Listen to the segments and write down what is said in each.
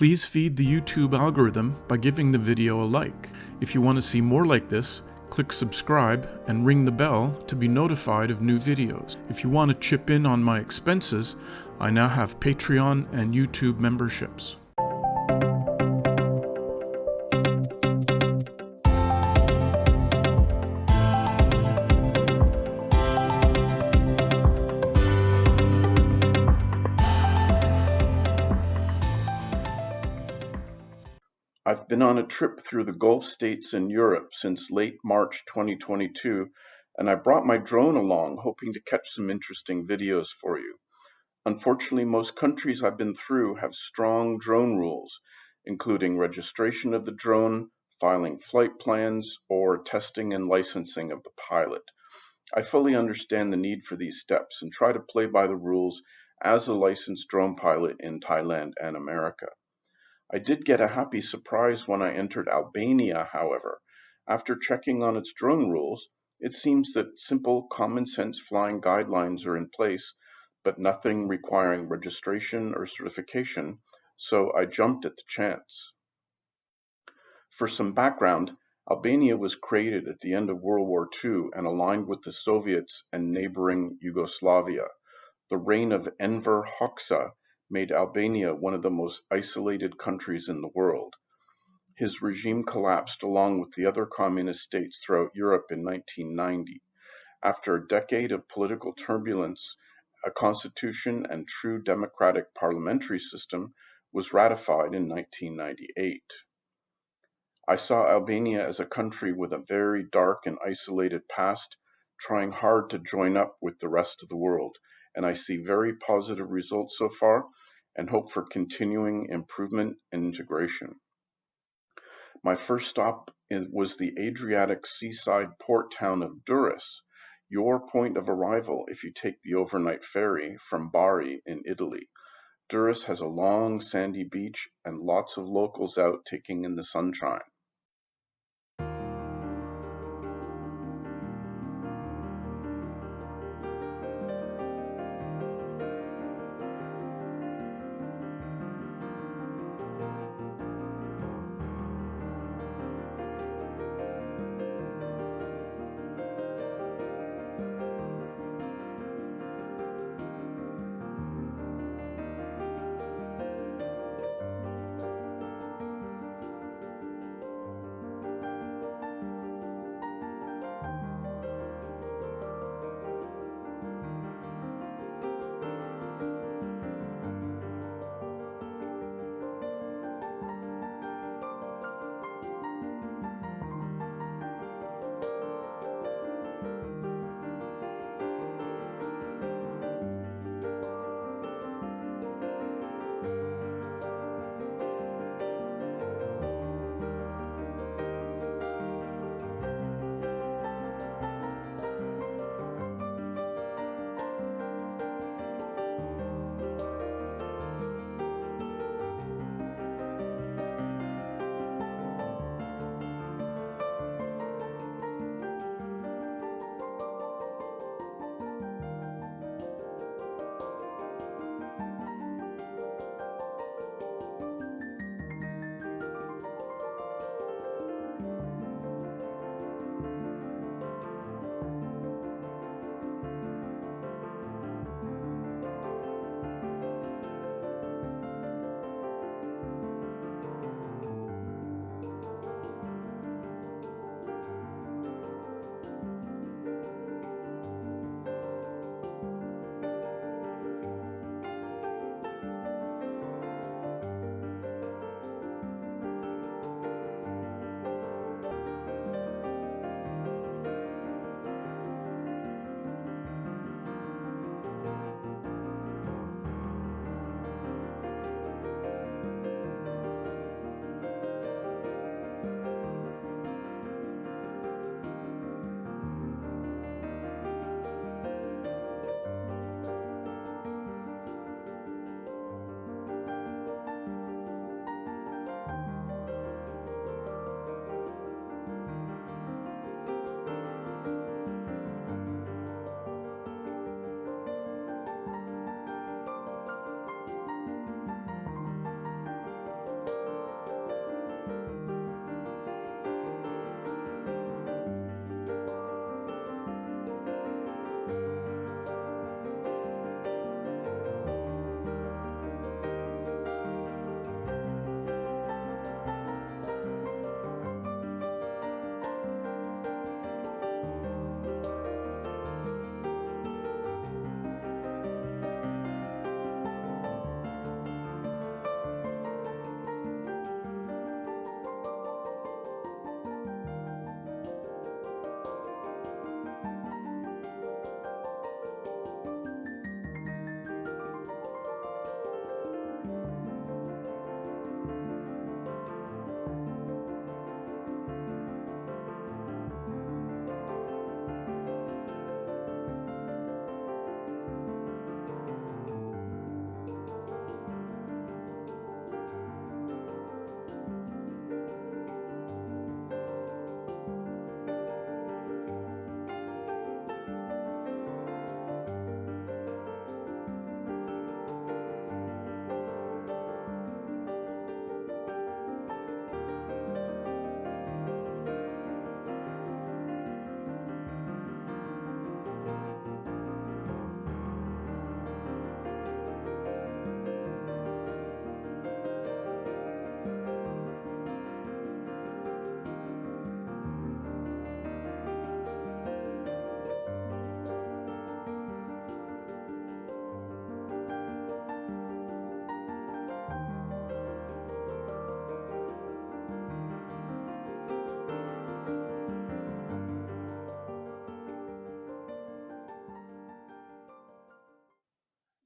Please feed the YouTube algorithm by giving the video a like. If you want to see more like this, click subscribe and ring the bell to be notified of new videos. If you want to chip in on my expenses, I now have Patreon and YouTube memberships. I've been on a trip through the Gulf states and Europe since late March 2022, and I brought my drone along hoping to catch some interesting videos for you. Unfortunately, most countries I've been through have strong drone rules, including registration of the drone, filing flight plans, or testing and licensing of the pilot. I fully understand the need for these steps and try to play by the rules as a licensed drone pilot in Thailand and America. I did get a happy surprise when I entered Albania, however. After checking on its drone rules, it seems that simple common sense flying guidelines are in place, but nothing requiring registration or certification, so I jumped at the chance. For some background, Albania was created at the end of World War II and aligned with the Soviets and neighboring Yugoslavia. The reign of Enver Hoxha made Albania one of the most isolated countries in the world. His regime collapsed along with the other communist states throughout Europe in 1990. After a decade of political turbulence, a constitution and true democratic parliamentary system was ratified in 1998. I saw Albania as a country with a very dark and isolated past, trying hard to join up with the rest of the world, and I see very positive results so far and hope for continuing improvement and integration. My first stop was the Adriatic seaside port town of Durres, your point of arrival if you take the overnight ferry from Bari in Italy. Durres has a long sandy beach and lots of locals out taking in the sunshine.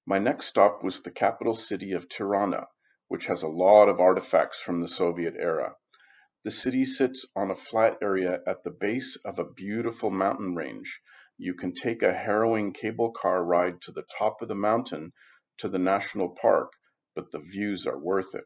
My next stop was the capital city of Tirana, which has a lot of artifacts from the Soviet era. The city sits on a flat area at the base of a beautiful mountain range. You can take a harrowing cable car ride to the top of the mountain to the national park, but the views are worth it.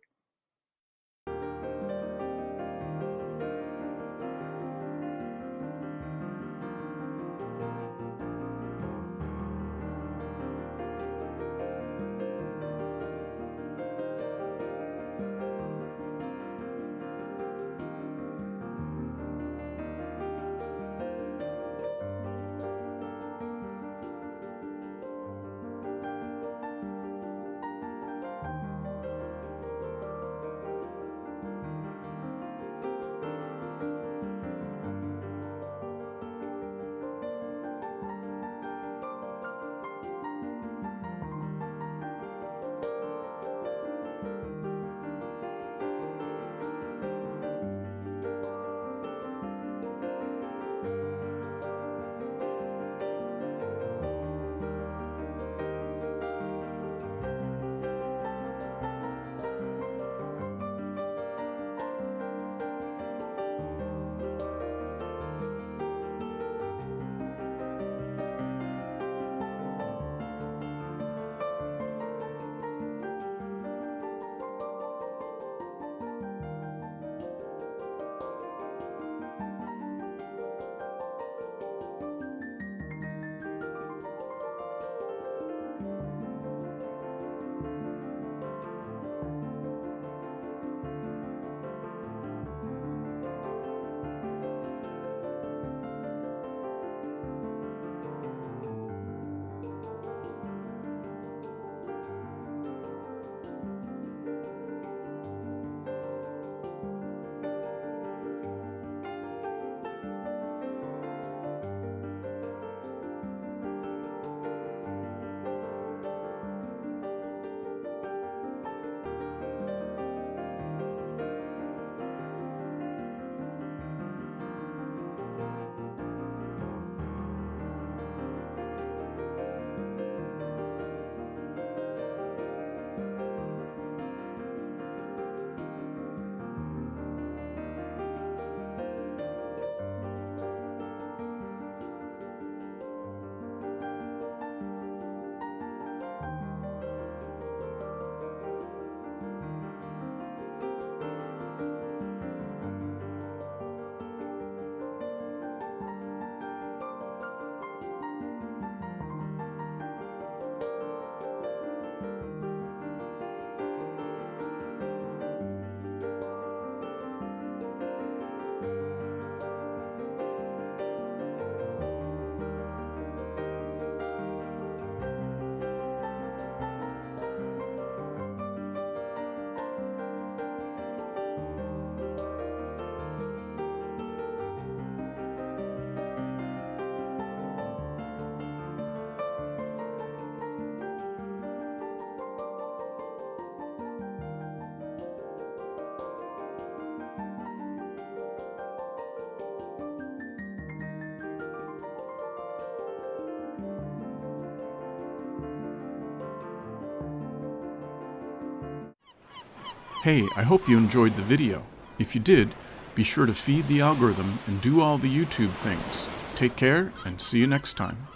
Hey, I hope you enjoyed the video. If you did, be sure to feed the algorithm and do all the YouTube things. Take care and see you next time.